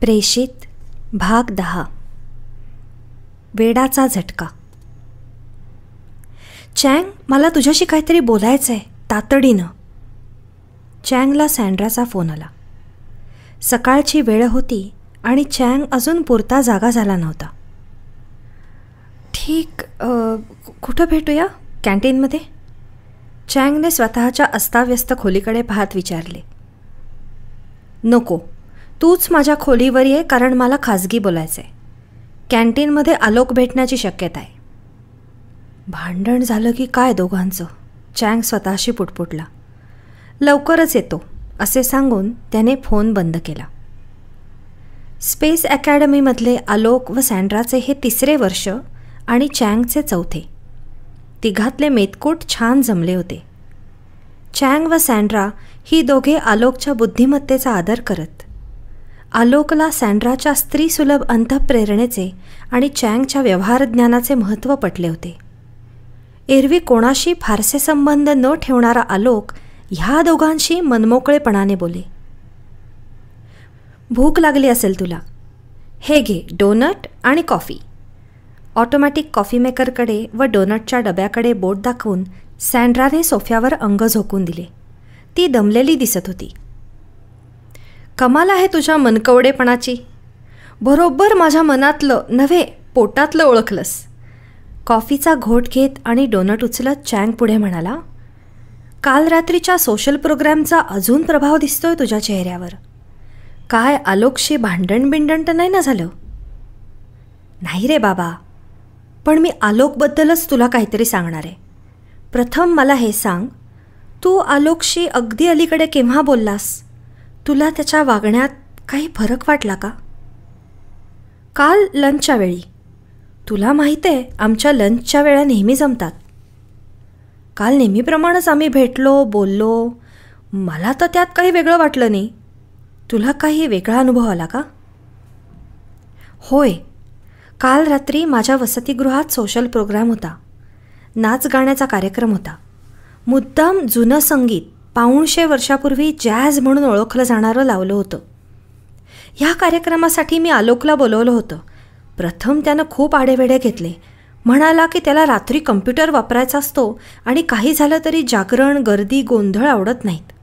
प्रेषित भाग 10. वेडाचा झटका. चँग, मला तुझ्याशी काहीतरी बोलायचं आहे, तातडीनं. चँगला सँड्राचा फोन आला. सकाळची वेळ होती आणि चँग अजून पुरता जागा झाला नव्हता. ठीक, कुठं भेटूया? कॅन्टीनमध्ये? चँगने स्वतःच्या अस्ताव्यस्त खोलीकडे पाहत विचारले. नको, तूच माझ्या खोलीवर ये, कारण मला खाजगी बोलायचं आहे. कॅन्टीनमध्ये आलोक भेटण्याची शक्यता आहे. भांडण झालं की काय दोघांचं? चँग स्वतःशी पुटपुटला. लवकरच येतो असे सांगून त्याने फोन बंद केला. स्पेस अकॅडमीमधले आलोक व सँड्राचे हे 3रे वर्ष आणि चँगचे 4थे. तिघातले मेतकूट छान जमले होते. चँग व सँड्रा ही दोघे आलोकच्या बुद्धिमत्तेचा आदर करत. आलोकला सँड्राच्या स्त्रीसुलभ अंतःप्रेरणेचे आणि चँगच्या व्यवहारज्ञानाचे महत्त्व पटले होते. एरवी कोणाशी फारसे संबंध न ठेवणारा आलोक ह्या दोघांशी मनमोकळेपणाने बोले. भूक लागली असेल तुला, हे घे डोनट आणि कॉफी. ऑटोमॅटिक कॉफी मेकरकडे व डोनटच्या डब्याकडे बोट दाखवून सँड्राने सोफ्यावर अंग झोकून दिले. ती दमलेली दिसत होती. कमाल आहे तुझ्या मनकवडेपणाची. बरोबर माझ्या मनातलं नव्हे, पोटातलं ओळखलंस. कॉफीचा घोट घेत आणि डोनट उचलत चँग पुढे म्हणाला, काल रात्रीच्या सोशल प्रोग्रॅमचा अजून प्रभाव दिसतोय तुझ्या चेहऱ्यावर. काय आलोकशी भांडण तर नाही ना झालं? नाही रे बाबा, पण मी आलोकबद्दलच तुला काहीतरी सांगणार आहे. प्रथम मला हे सांग, तू आलोकशी अगदी अलीकडे केव्हा बोललास? तुला त्याच्या वागण्यात काही फरक वाटला का? काल लंचच्या वेळी. तुला माहीत आहे आमच्या लंचच्या वेळा नेहमी जमतात. काल नेहमीप्रमाणेच आम्ही भेटलो, बोललो. मला तर त्यात काही वेगळं वाटलं नाही. तुला काही वेगळा अनुभव आला का? होय, काल रात्री माझ्या वसतिगृहात सोशल प्रोग्राम होता. नाच गाण्याचा कार्यक्रम होता. मुद्दाम जुनं संगीत 500 वर्षापूर्वी जॅझ म्हणून ओळखलं जाणारं लावलं होतं. ह्या कार्यक्रमासाठी मी आलोकला बोलवलं होतं. प्रथम त्यानं खूप आडेवेडे घेतले. म्हणाला की त्याला रात्री कम्प्युटर वापरायचा असतो आणि काही झालं तरी जागरण, गर्दी, गोंधळ आवडत नाहीत.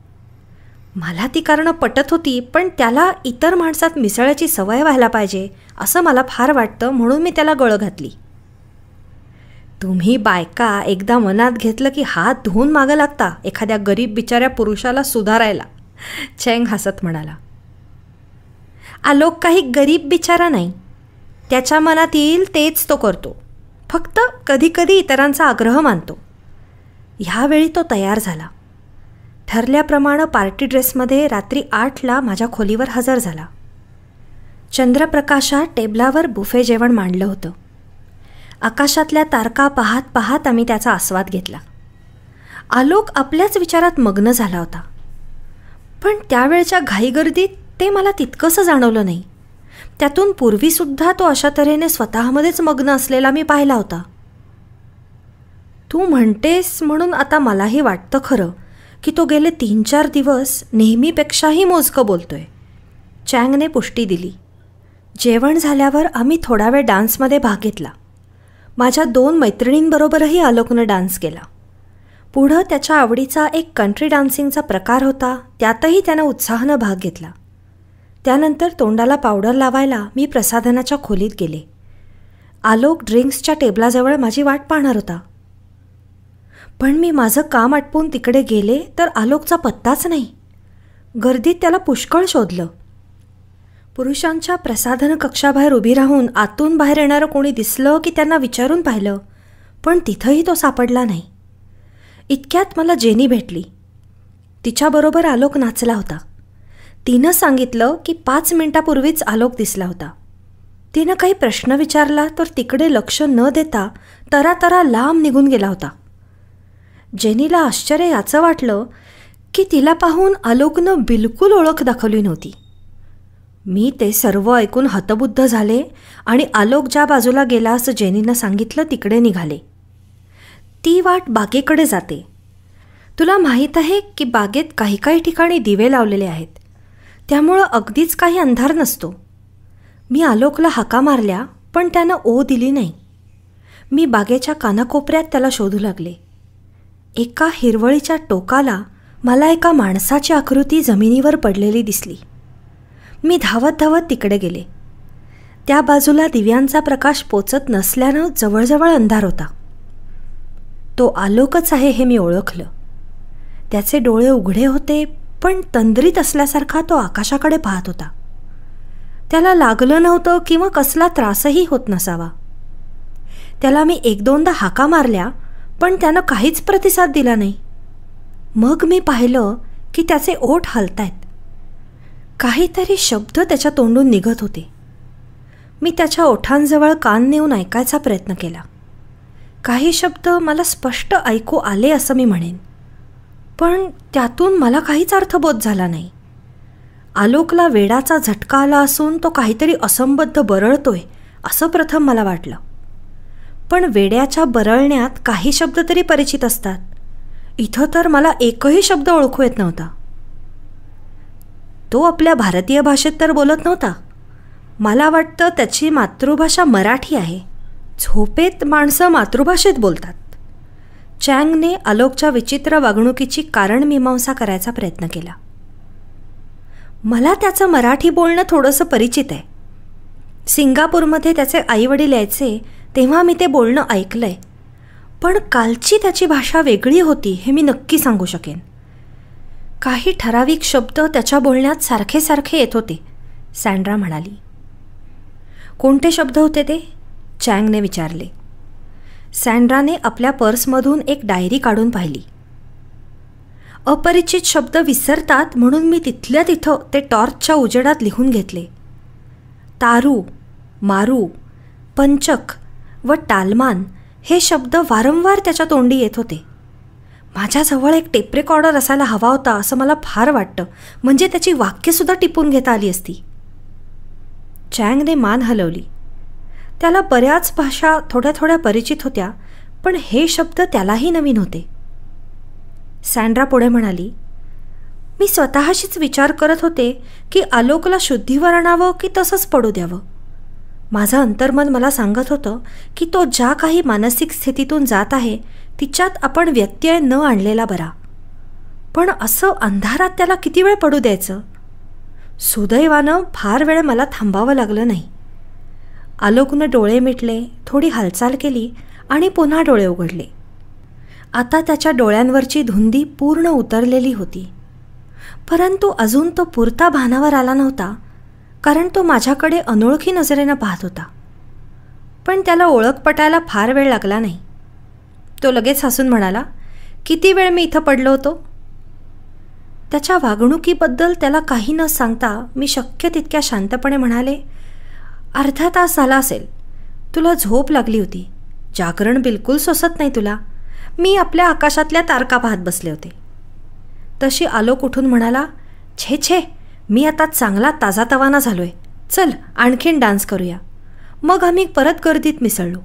मला ती कारणं पटत होती, पण त्याला इतर माणसात मिसळायची सवय व्हायला पाहिजे असं मला फार वाटतं, म्हणून मी त्याला गळ घातली. तुम्ही बायका एकदा मनात घेतलं की हात धुवून मागं लागता एखाद्या गरीब बिचाऱ्या पुरुषाला सुधारायला, चँग हसत म्हणाला. आलोक काही गरीब बिचारा नाही. त्याच्या मनात येईल तेच तो करतो. फक्त कधीकधी इतरांचा आग्रह मानतो. ह्यावेळी तो तयार झाला. ठरल्याप्रमाणे पार्टी ड्रेसमध्ये रात्री 8ला माझ्या खोलीवर हजर झाला. चंद्रप्रकाशात टेबलावर बुफे जेवण मांडलं होतं. आकाशातल्या तारका पाहत पाहत आम्ही त्याचा आस्वाद घेतला. आलोक आपल्याच विचारात मग्न झाला होता. पण त्यावेळच्या घाईगर्दीत ते मला तितकंसं जाणवलं नाही. त्यातून पूर्वीसुद्धा तो अशा तऱ्हेने स्वतःमध्येच मग्न असलेला मी पाहिला होता. तू म्हणतेस म्हणून आता मलाही वाटतं खरं की तो गेले 3-4 दिवस नेहमीपेक्षाही मोजकं बोलतोय. चँगने पुष्टी दिली. जेवण झाल्यावर आम्ही थोडा वेळ डान्समध्ये भाग घेतला. माझ्या 2 मैत्रिणींबरोबरही आलोकनं डान्स केला. पुढं त्याच्या आवडीचा एक कंट्री डान्सिंगचा प्रकार होता, त्यातही त्यानं उत्साहानं भाग घेतला. त्यानंतर तोंडाला पावडर लावायला मी प्रसाधनाच्या खोलीत गेले. आलोक ड्रिंक्सच्या टेबलाजवळ माझी वाट पाहणार होता. पण मी माझं काम आटपून तिकडे गेले तर आलोकचा पत्ताच नाही. गर्दीत त्याला पुष्कळ शोधलं. पुरुषांच्या प्रसाधन कक्षाबाहेर उभी राहून आतून बाहेर येणारं कोणी दिसलं की त्यांना विचारून पाहिलं, पण तिथंही तो सापडला नाही. इतक्यात मला जेनी भेटली. तिच्याबरोबर आलोक नाचला होता. तिनं सांगितलं की 5 मिनिटापूर्वीच आलोक दिसला होता. तिनं काही प्रश्न विचारला तर तिकडे लक्ष न देता तरातरा लांब निघून गेला होता. जेनीला आश्चर्य याचं वाटलं की तिला पाहून आलोकनं बिलकुल ओळख दाखवली नव्हती. मी ते सर्व ऐकून हतबुद्ध झाले आणि आलोक ज्या बाजूला गेला असं जेनीनं सांगितलं तिकडे निघाले. ती वाट बागेकडे जाते. तुला माहीत आहे की बागेत काही काही ठिकाणी दिवे लावलेले आहेत, त्यामुळं अगदीच काही अंधार नसतो. मी आलोकला हाका मारल्या, पण त्यानं ओ दिली नाही. मी बागेच्या कानाकोपऱ्यात त्याला शोधू लागले. एका हिरवळीच्या टोकाला मला एका माणसाची आकृती जमिनीवर पडलेली दिसली. मी धावत धावत तिकडे गेले. त्या बाजूला दिव्यांचा प्रकाश पोचत नसल्यानं जवळजवळ अंधार होता. तो आलोकच आहे हे मी ओळखलं. त्याचे डोळे उघडे होते, पण तंद्रीत असल्यासारखा तो आकाशाकडे पाहत होता. त्याला लागलं नव्हतं किंवा कसला त्रासही होत नसावा. त्याला मी 1-2दा हाका मारल्या, पण त्यानं काहीच प्रतिसाद दिला नाही. मग मी पाहिलं की त्याचे ओठ हलतायत. काहीतरी शब्द त्याच्या तोंडून निघत होते. मी त्याच्या ओठांजवळ कान नेऊन ऐकायचा प्रयत्न केला. काही शब्द मला स्पष्ट ऐकू आले असं मी म्हणेन, पण त्यातून मला काहीच अर्थबोध झाला नाही. आलोकला वेडाचा झटका आला असून तो काहीतरी असंबद्ध बरळतोय असं प्रथम मला वाटलं. पण वेड्याच्या बरळण्यात काही शब्द तरी परिचित असतात. इथं तर मला एकही शब्द ओळखू येत नव्हता. तो आपल्या भारतीय भाषेत तर बोलत नव्हता. मला वाटतं त्याची मातृभाषा मराठी आहे. झोपेत माणसं मातृभाषेत बोलतात. चँगने आलोकच्या विचित्र वागणुकीची कारणमीमांसा करायचा प्रयत्न केला. मला त्याचं मराठी बोलणं थोडंसं परिचित आहे. सिंगापूरमध्ये त्याचे आईवडील यायचे तेव्हा मी ते बोलणं ऐकलंय. पण कालची त्याची भाषा वेगळी होती हे मी नक्की सांगू शकेन. काही ठराविक शब्द त्याच्या बोलण्यात सारखे सारखे येत होते, सँड्रा म्हणाली. कोणते शब्द होते ते? चँगने विचारले. सँड्राने आपल्या पर्समधून एक डायरी काढून पाहिली. अपरिचित शब्द विसरतात म्हणून मी तिथल्या तिथं ते टॉर्चच्या उजेडात लिहून घेतले. तारू, मारू, पंचक व टालमान हे शब्द वारंवार त्याच्या तोंडी येत होते. माझ्याजवळ एक टेप रेकॉर्डर असायला हवा होता असं मला फार वाटतं, म्हणजे त्याची वाक्यसुद्धा टिपून घेता आली असती. चँगने मान हलवली. त्याला बऱ्याच भाषा थोड्या थोड्या परिचित होत्या, पण हे शब्द त्यालाही नवीन होते. सँड्रा पुढे म्हणाली, मी स्वतःशीच विचार करत होते की आलोकला शुद्धीवर आणावं की तसंच पडू द्यावं. माझं अंतर्मन मला सांगत होतं की तो ज्या काही मानसिक स्थितीतून जात आहे तिच्यात आपण व्यत्यय न आणलेला बरा. पण असं अंधारात त्याला किती वेळ पडू द्यायचं? सुदैवानं फार वेळ मला थांबावं लागलं नाही. आलोकनं डोळे मिटले, थोडी हालचाल केली आणि पुन्हा डोळे उघडले. आता त्याच्या डोळ्यांवरची धुंदी पूर्ण उतरलेली होती. परंतु अजून तो पुरता भानावर आला नव्हता, कारण तो माझ्याकडे अनोळखी नजरेनं पाहत होता. पण त्याला ओळख पटायला फार वेळ लागला नाही. तो लगेच हसून म्हणाला, किती वेळ मी इथं पडलो होतो? त्याच्या वागणुकीबद्दल त्याला काही न सांगता मी शक्य तितक्या शांतपणे म्हणाले, अर्धा तास झाला असेल. तुला झोप लागली होती. जागरण बिलकुल सोसत नाही तुला. मी आपल्या आकाशातल्या तारका पाहत बसले होते. तशी आलोक उठून म्हणाला, छे छे, मी आता चांगला ताजातवाना झालोय. चल आणखीन डान्स करूया. मग आम्ही परत गर्दीत मिसळलो.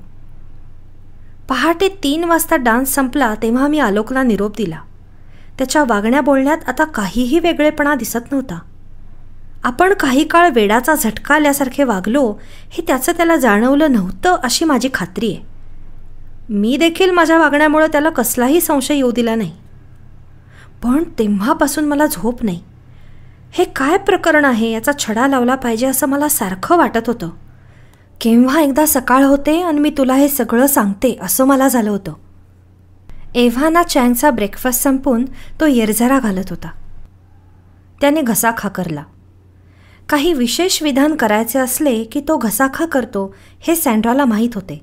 पहाटे 3 वाजता डान्स संपला तेव्हा मी आलोकला निरोप दिला. त्याच्या वागण्या बोलण्यात आता काहीही वेगळेपणा दिसत नव्हता. आपण काही काळ वेडाचा झटका आल्यासारखे वागलो हे त्याचं त्याला जाणवलं नव्हतं अशी माझी खात्री आहे. मी देखील माझ्या वागण्यामुळे त्याला कसलाही संशय येऊ दिला नाही. पण तेव्हापासून मला झोप नाही. हे काय प्रकरण आहे याचा छडा लावला पाहिजे असं मला सारखं वाटत होतं. केव्हा एकदा सकाळ होते आणि मी तुला हे सगळं सांगते असं मला झालं होतं. एव्हाना चँगचा ब्रेकफास्ट संपून तो येरझारा घालत होता. त्याने घसा खाकरला. काही विशेष विधान करायचे असले की तो घसाखा करतो हे सँड्राला माहीत होते.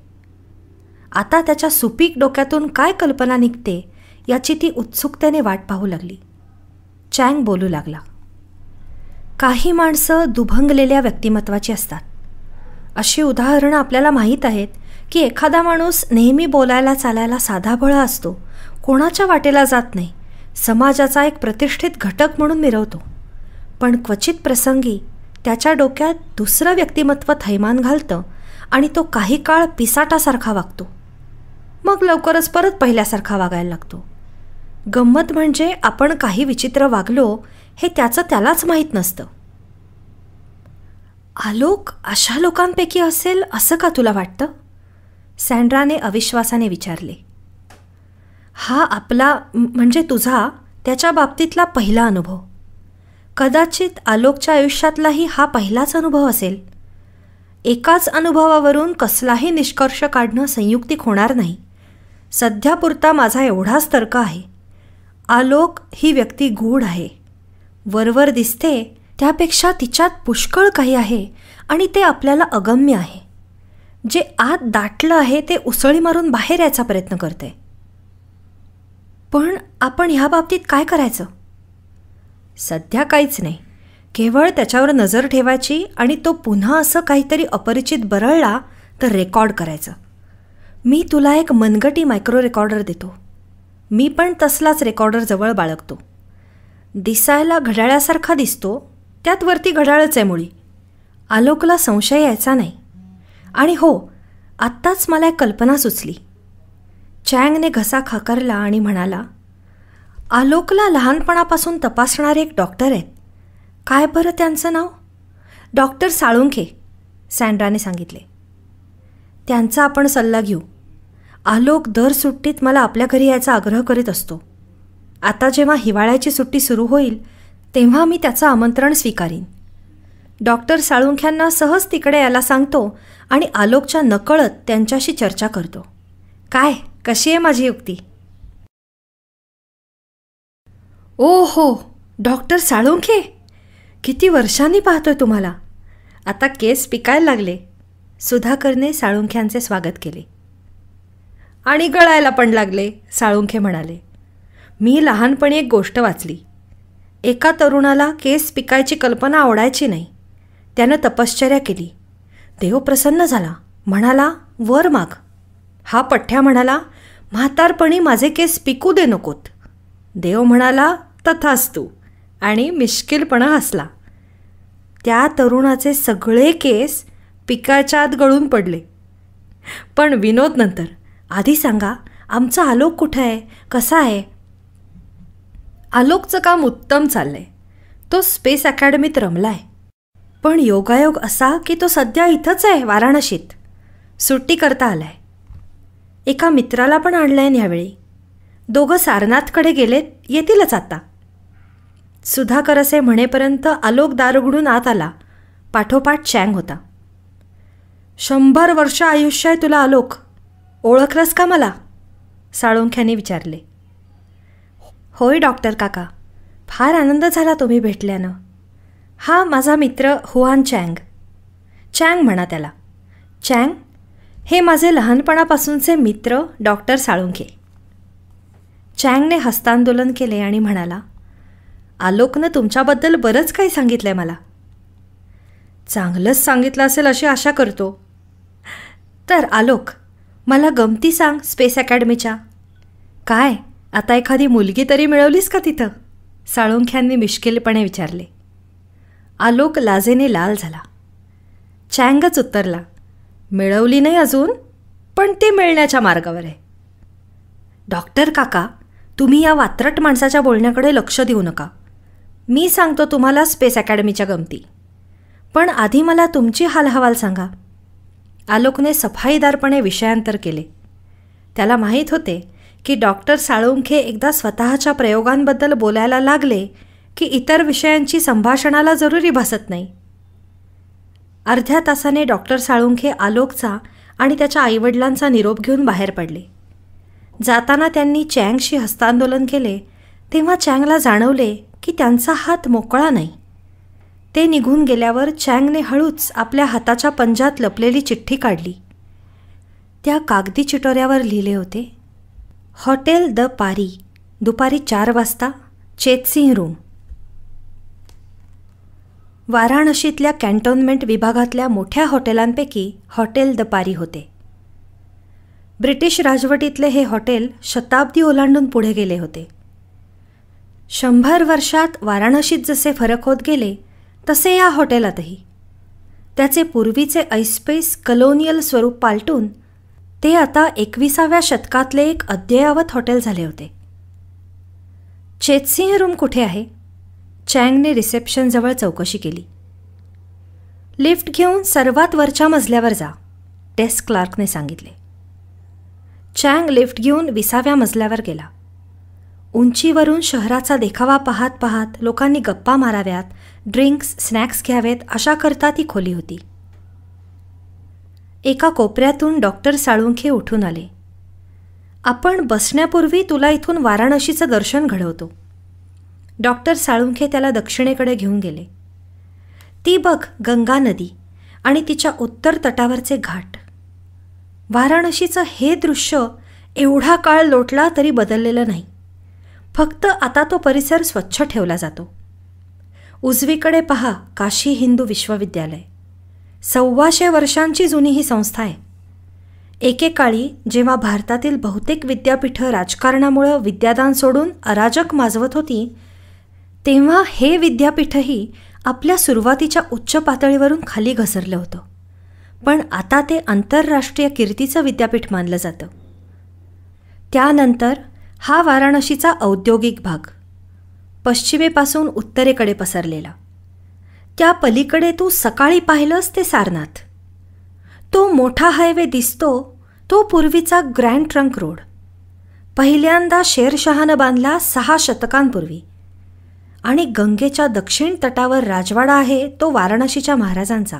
आता त्याच्या सुपीक डोक्यातून काय कल्पना निघते याची ती उत्सुकतेने वाट पाहू लागली. चँग बोलू लागला, काही माणसं दुभंगलेल्या व्यक्तिमत्वाची असतात. अशी उदाहरणं आपल्याला माहीत आहेत की एखादा माणूस नेहमी बोलायला चालायला साधाभोळा असतो, कोणाच्या वाटेला जात नाही, समाजाचा एक प्रतिष्ठित घटक म्हणून मिरवतो. पण क्वचित प्रसंगी त्याच्या डोक्यात दुसरं व्यक्तिमत्व थैमान घालतं आणि तो काही काळ पिसाटासारखा वागतो. मग लवकरच परत पहिल्यासारखा वागायला लागतो. गंमत म्हणजे आपण काही विचित्र वागलो हे त्याचं त्यालाच माहीत नसतं. आलोक अशा लोकांपैकी असेल असं का तुला वाटतं? सँड्राने अविश्वासाने विचारले. हा आपला म्हणजे तुझा त्याच्या बाबतीतला पहिला अनुभव. कदाचित आलोकच्या आयुष्यातलाही हा पहिलाच अनुभव असेल. एकाच अनुभवावरून कसलाही निष्कर्ष काढणं संयुक्तिक होणार नाही. सध्यापुरता माझा एवढाच तर्क आहे. आलोक ही व्यक्ती गूढ आहे. वरवर दिसते त्यापेक्षा तिच्यात पुष्कळ काही आहे आणि ते आपल्याला अगम्य आहे. जे आत दाटलं आहे ते उसळी मारून बाहेर यायचा प्रयत्न करते. पण आपण ह्या बाबतीत काय करायचं? सध्या काहीच नाही. केवळ त्याच्यावर नजर ठेवायची आणि तो पुन्हा असं काहीतरी अपरिचित बरळला तर रेकॉर्ड करायचं. मी तुला एक मनगटी मायक्रो रेकॉर्डर देतो. मी पण तसलाच रेकॉर्डर जवळ बाळगतो. दिसायला घड्याळासारखा दिसतो, त्यात वरती घड्याळच आहे मुळी. आलोकला संशय यायचा नाही. आणि हो, आत्ताच मला एक कल्पना सुचली. चँगने घसा खाकरला आणि म्हणाला, आलोकला लहानपणापासून तपासणारे एक डॉक्टर आहेत. काय बरं त्यांचं नाव? डॉक्टर साळुंखे, सँड्राने सांगितले. त्यांचा आपण सल्ला घेऊ. आलोक दर सुट्टीत मला आपल्या घरी यायचा आग्रह करीत असतो. आता जेव्हा हिवाळ्याची सुट्टी सुरू होईल तेव्हा मी त्याचं आमंत्रण स्वीकारीन. डॉक्टर साळुंख्यांना सहज तिकडे यायला सांगतो आणि आलोकच्या नकळत त्यांच्याशी चर्चा करतो. काय, कशी आहे माझी युक्ती? ओ हो, डॉक्टर साळुंखे, किती वर्षांनी पाहतोय तुम्हाला. आता केस पिकायला लागले. सुधाकरने साळुंख्यांचे स्वागत केले. आणि गळायला पण लागले, साळुंखे म्हणाले. मी लहानपणी एक गोष्ट वाचली. एका तरुणाला केस पिकायची कल्पना आवडायची नाही. त्यानं तपश्चर्या केली. देव प्रसन्न झाला. म्हणाला, वर माग. हा पठ्ठ्या म्हणाला, म्हातारपणी माझे केस पिकू दे नकोत. देव म्हणाला, तथास्तु, आणि मिश्किलपणा हसला. त्या तरुणाचे सगळे केस पिकाच्या आत गळून पडले. पण विनोद नंतर. आधी सांगा, आमचा आलोक कुठं आहे, कसा आहे? आलोकचं काम उत्तम चाललंय. तो स्पेस अकॅडमीत रमलाय. पण योगायोग असा की तो सध्या इथंच आहे, वाराणसीत. सुट्टी करता आलाय. एका मित्राला पण आणलंय ह्यावेळी. दोघं सारनाथकडे गेलेत, येतीलच आता. सुधाकर असे म्हणेपर्यंत आलोक दार उघडून आत आला. पाठोपाठ चँग होता. 100 वर्ष आयुष्य आहे तुला आलोक. ओळखलंस का मला? साळुंख्याने विचारले. होय डॉक्टर काका, फार आनंद झाला तुम्ही भेटल्यानं. हा माझा मित्र हुआन चँग. चँग म्हणा त्याला. चँग हे माझे लहानपणापासूनचे मित्र डॉक्टर साळुंखे. चँगने हस्तांदोलन केले आणि म्हणाला, आलोकनं तुमच्याबद्दल बरंच काही सांगितलं आहे मला. चांगलंच सांगितलं असेल अशी आशा करतो. तर आलोक, मला गमती सांग स्पेस अकॅडमीच्या. काय, आता एखादी मुलगी तरी मिळवलीस का तिथं? साळुंख्यांनी मिश्किलपणे विचारले. आलोक लाजेने लाल झाला. चँगच उत्तरला, मिळवली नाही अजून, पण ती मिळण्याच्या मार्गावर आहे. डॉक्टर काका, तुम्ही या वात्रट माणसाच्या बोलण्याकडे लक्ष देऊ नका. मी सांगतो तुम्हाला स्पेस अकॅडमीच्या गमती. पण आधी मला तुमची हालहवाल सांगा. आलोकने सफाईदारपणे विषयांतर केले. त्याला माहीत होते की डॉक्टर साळुंखे एकदा स्वतःच्या प्रयोगांबद्दल बोलायला लागले की इतर विषयांची संभाषणाला जरुरी भासत नाही. अर्ध्या तासाने डॉक्टर साळुंखे आलोकचा आणि त्याच्या आईवडिलांचा निरोप घेऊन बाहेर पडले. जाताना त्यांनी चँगशी हस्तांदोलन केले तेव्हा चँगला जाणवले की त्यांचा हात मोकळा नाही. ते निघून गेल्यावर चँगने हळूच आपल्या हाताच्या पंजात लपलेली चिठ्ठी काढली. त्या कागदी चिटोऱ्यावर लिहिले होते, हॉटेल द पारी, दुपारी 4 वाजता, चेतसिंह रूम. वाराणसीतल्या कॅन्टोन्मेंट विभागातल्या मोठ्या हॉटेलांपैकी हॉटेल द पारी होते. ब्रिटिश राजवटीतले हे हॉटेल शताब्दी ओलांडून पुढे गेले होते. 100 वर्षात वाराणसीत जसे फरक होत गेले तसे या हॉटेलातही. त्याचे पूर्वीचे ऐसपैस कलोनियल स्वरूप पालटून ते आता 21व्या शतकातले एक अद्ययावत हॉटेल झाले होते. चेतसिंह रूम कुठे आहे? चँगने रिसेप्शनजवळ चौकशी केली. लिफ्ट घेऊन सर्वात वरच्या मजल्यावर जा, डेस्क क्लार्कने सांगितले. चँग लिफ्ट घेऊन 20व्या मजल्यावर गेला. उंचीवरून शहराचा देखावा पाहत पाहत लोकांनी गप्पा माराव्यात, ड्रिंक्स स्नॅक्स घ्यावेत अशा करता ती खोली होती. एका कोपऱ्यातून डॉक्टर साळुंखे उठून आले. आपण बसण्यापूर्वी तुला इथून वाराणसीचं दर्शन घडवतो. डॉक्टर साळुंखे त्याला दक्षिणेकडे घेऊन गेले. ती बघ गंगा नदी आणि तिच्या उत्तर तटावरचे घाट. वाराणसीचं हे दृश्य एवढा काळ लोटला तरी बदललेलं नाही. फक्त आता तो परिसर स्वच्छ ठेवला जातो. उजवीकडे पहा काशी हिंदू विश्वविद्यालय. 125 वर्षांची जुनी ही संस्था आहे. एकेकाळी जेव्हा भारतातील बहुतेक विद्यापीठं राजकारणामुळं विद्यादान सोडून अराजक माजवत होती, तेव्हा हे विद्यापीठही आपल्या सुरुवातीच्या उच्च पातळीवरून खाली घसरलं होतं. पण आता ते आंतरराष्ट्रीय कीर्तीचं विद्यापीठ मानलं जातं. त्यानंतर हा वाराणसीचा औद्योगिक भाग, पश्चिमेपासून उत्तरेकडे पसरलेला. त्या पलीकडे तू सकाळी पाहिलंस ते सारनाथ. तो मोठा हायवे दिसतो तो पूर्वीचा ग्रँड ट्रंक रोड. पहिल्यांदा शेरशहानं बांधला 6 शतकांपूर्वी. आणि गंगेच्या दक्षिण तटावर राजवाडा आहे तो वाराणसीच्या महाराजांचा.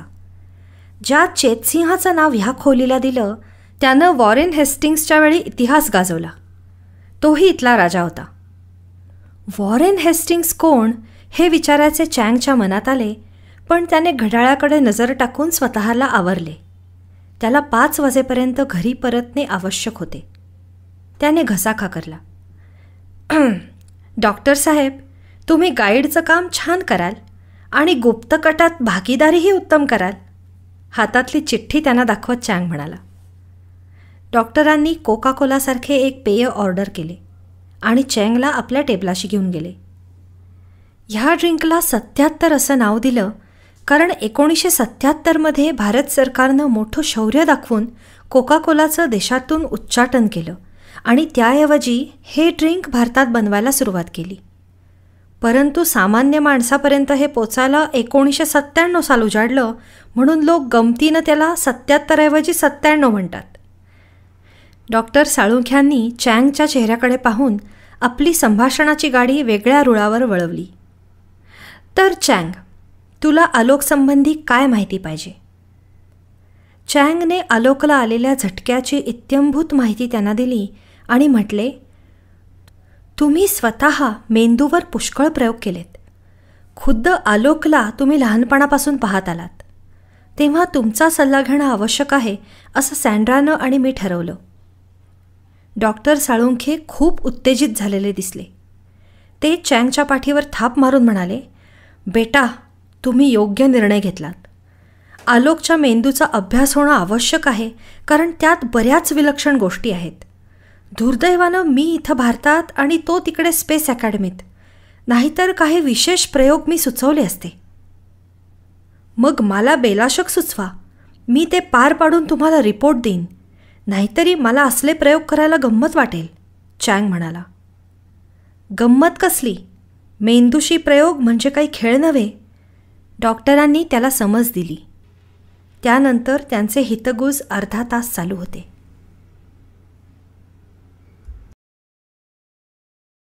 ज्या चेतसिंहाचं नाव ह्या खोलीला दिलं त्यानं वॉरेन हेस्टिंग्सच्या वेळी इतिहास गाजवला. तोही इथला राजा होता. वॉरेन हेस्टिंग्स कोण हे विचारायचे चँगच्या मनात आले, पण त्याने घड्याळाकडे नजर टाकून स्वतःला आवरले. त्याला 5 वाजेपर्यंत घरी परतणे आवश्यक होते. त्याने घसा खाकरला. डॉक्टर साहेब, तुम्ही गाईडचं काम छान कराल आणि गुप्तकटात भागीदारीही उत्तम कराल. हातातली चिठ्ठी त्यांना दाखवत चँग म्हणाला. डॉक्टरांनी कोका कोलासारखे एक पेय ऑर्डर केले आणि चँगला आपल्या टेबलाशी घेऊन गेले. ह्या ड्रिंकला 77 असं नाव दिलं कारण 1977मध्ये भारत सरकारनं मोठं शौर्य दाखवून कोका कोलाचं देशातून उच्चाटन केलं आणि त्याऐवजी हे ड्रिंक भारतात बनवायला सुरुवात केली. परंतु सामान्य माणसापर्यंत हे पोचायला 1997 साल उजाडलं, म्हणून लोक गमतीनं त्याला 77 ऐवजी 97 म्हणतात. डॉक्टर साळुंख्यांनी चँगच्या चेहऱ्याकडे पाहून आपली संभाषणाची गाडी वेगळ्या रुळावर वळवली. तर चँग, तुला आलोकसंबंधी काय माहिती पाहिजे? चँगने आलोकला आलेल्या झटक्याची इत्यंभूत माहिती त्यांना दिली आणि म्हटले, तुम्ही स्वतः मेंदूवर पुष्कळ प्रयोग केलेत. खुद्द आलोकला तुम्ही लहानपणापासून पाहत आलात. तेव्हा तुमचा सल्ला घेणं आवश्यक आहे असं सँड्रानं आणि मी ठरवलं. डॉक्टर साळुंखे खूप उत्तेजित झालेले दिसले. ते चँगच्या पाठीवर थाप मारून म्हणाले, बेटा, तुम्ही योग्य निर्णय घेतलात. आलोकच्या मेंदूचा अभ्यास होणं आवश्यक आहे कारण त्यात बऱ्याच विलक्षण गोष्टी आहेत. दुर्दैवानं मी इथं भारतात आणि तो तिकडे स्पेस अकॅडमीत, नाहीतर काही विशेष प्रयोग मी सुचवले असते. मग मला बेलाशक सुचवा, मी ते पार पाडून तुम्हाला रिपोर्ट देईन. नाहीतरी मला असले प्रयोग करायला गंमत वाटेल, चँग म्हणाला. गंमत कसली? मेंदूशी प्रयोग म्हणजे काही खेळ नव्हे. डॉक्टरांनी त्याला समज दिली. त्यानंतर त्यांचे हितगुज अर्धा तास चालू होते.